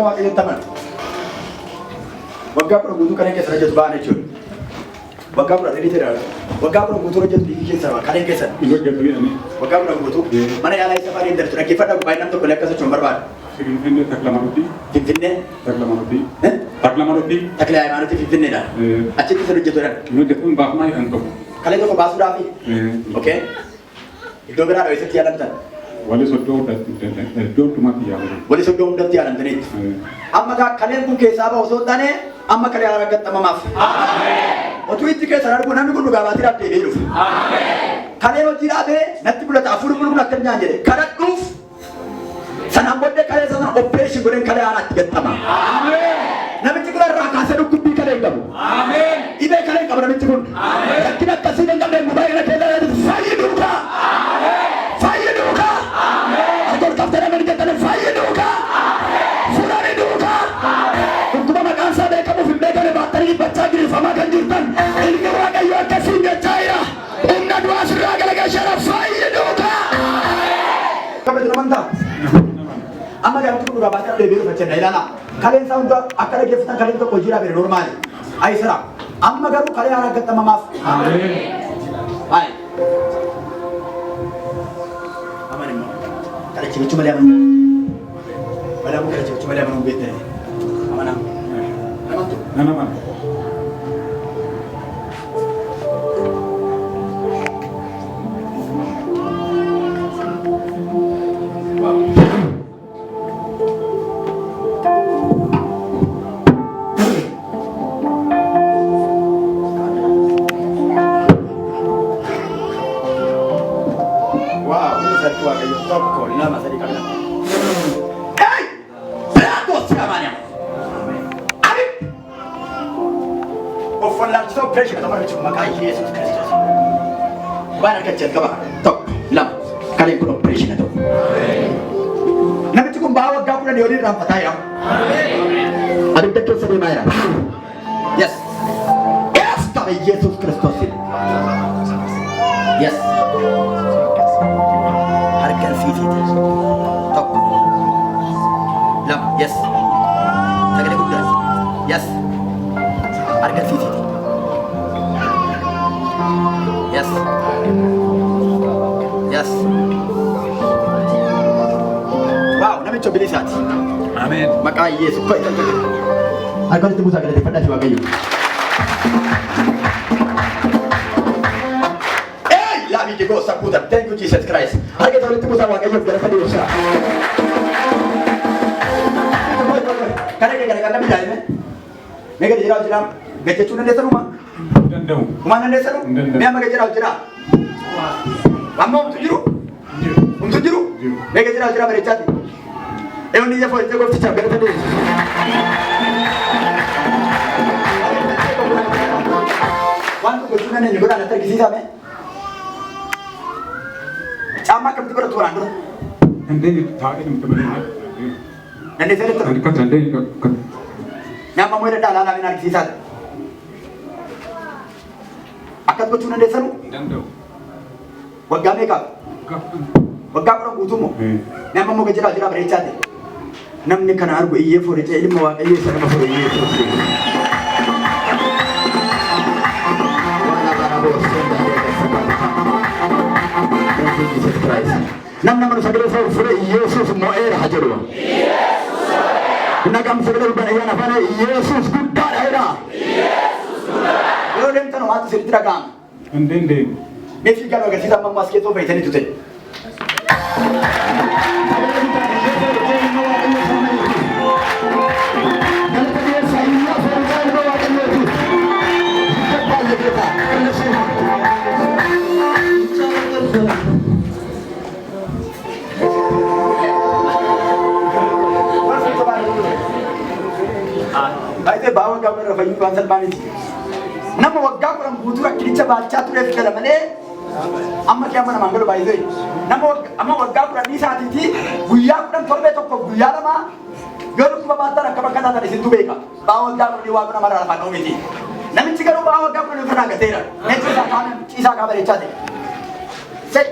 akka waaqayyoon taman. Waggaa kudha guutuu kanneen keessa hojjetu ba'an jechuudha. Waggaa kudha dheedhii ta'e waggaa kudha guutuu hojjetu biyyi keessa kanneen keessa. Waggaa kudha guutuu mana yaalaa isa baay'ee dartu dhaggeeffadha baay'inaan tokko illee akkasa chuun barbaada. Finfinnee Taklamanutti. Finfinnee Taklamanutti. Taklamanutti. Taklaa Hayimaanotti Finfinneedha. Achitti isa hojjetuudhaan. Inni hojjetuun baafnaa kan qabu. Kalee tokko baasuudhaafi. Okee. Iddoo biraa dho'isatti yaalamtan. Wali soddoo hundatti yaalamtan. Wali soddoo hundatti yaalamtaniitti. Amma kaleen kun keessaa bahu osoo hin taane amma kalee haara gaxxamamaaf. Otuu itti keessan arguu namni kun dhugaa baatiidhaaf deebi'ee dhufu. Kaleen hojii dhaabee natti mul'ata afur bulbul akka nyaan jedhe kadhadhuuf sanaan booddee kalee sana opereeshin godheen kalee haaraatti gaxxama. Namichi kun irraa kaasee dhukkubbii kalee hin qabu. Dhibee kalee hin qabu namichi kun. Rakkina akkasii hin qabne mobaayila keessa fayyiduuka. Fayyiduuka. Argoon kaftee namni jettanii fayyiduuka. Fudhaniduuka. Dhukkuba maqaan isaa beekamuuf hin beekane baattanii bachaa giriirfamaa kan jirtan ilmi waaqayyo akkasiin jechaa jira. Humna du'aa sirraa galagalchana fayyiduuka. Kabajni amantaa. Amma gaafatti kun dhugaa baatee deebi'ee dhufachaa ilaala. Kaleen isaa hunda akka dhaggeeffatan kaleen tokko hojiidhaa bira normaali. Ayisira. Amma garuu kalee haara gaxxamamaaf. Baay'ee. Aman immoo kadhachi gochuu malee amantaa. Malee ammoo kadhachi gochuu malee amanuu beektanii. Amanaa. Namantu. Nanaman. Banyak kecil kabar, tok, lam, kalian pun operation itu. Nabi cukup bawa gak pun diori dalam pataya. Ada betul sedih Maya. Yes, yes, kami Yesus Kristus. Yes, harga sisi, tok, lam, yes, tagad kuda, yes, harga sisi. Yes. Yes. Wow, nami coba lihat. Amin. Maka Yesus kau itu. Aku itu musa kita pada juga kayu. Lami kita saputar. Thank you Jesus Christ. Harga tahu itu musa kayu kita pada dosa. Karena kami dah ini. Mereka dijerat. Gajah cuna desa rumah. Kemana desa lu? Dia mau kejar aja. Kamu untuk juru? Dia kejar aja berechat. Ini dia foto kau cakap berapa tadi? Wantu kau cuma ni juga ada terkisi sama. Cama kamu tu berapa orang tu? Nanti tak ada teman-teman. Nanti saya tu. Nanti Nama mu ada dalam nak terkisi sama. Akat bocuna desa lu? Wagga meeqa? Waggaa kudha guutumoo? Nama muka jira bareechaati. Namni kana argu iyyee fooricha ilma waaqayyoo isa nama fure Yesuus. Jesus Christ. Namni nama sagalee isaa fure Yesuus mo'eera haa jedhu. Nagam sagalee banayaan afaan Yesuus guddaadha jedha. Yoo deemtan waanti sirriitti dhaga'ama. Andende. Meeshaa kan agarsiisa amma ammaas keessoo fayyadanii tutte. Baay'ee baawwan gaafa irra fayyadu waan salphaaniiti. Nama waggaa kudhan guutuu rakkinicha baachaa tureef gala malee amma kiyama namaan galu baay'ee. Nama waggaa kudhan isaatiiti guyyaa kudhan torbee tokko guyyaa lama yoo dhukkuba baattan akka bakka taatan isintu beeka. Baawwan waggaa kudhanii waa kudha maraa lafaan oomiti. Namichi garuu baawwan waggaa kudhanii ofirraa gateera. Ciisaa kaa bareechaa ta'e. Sei.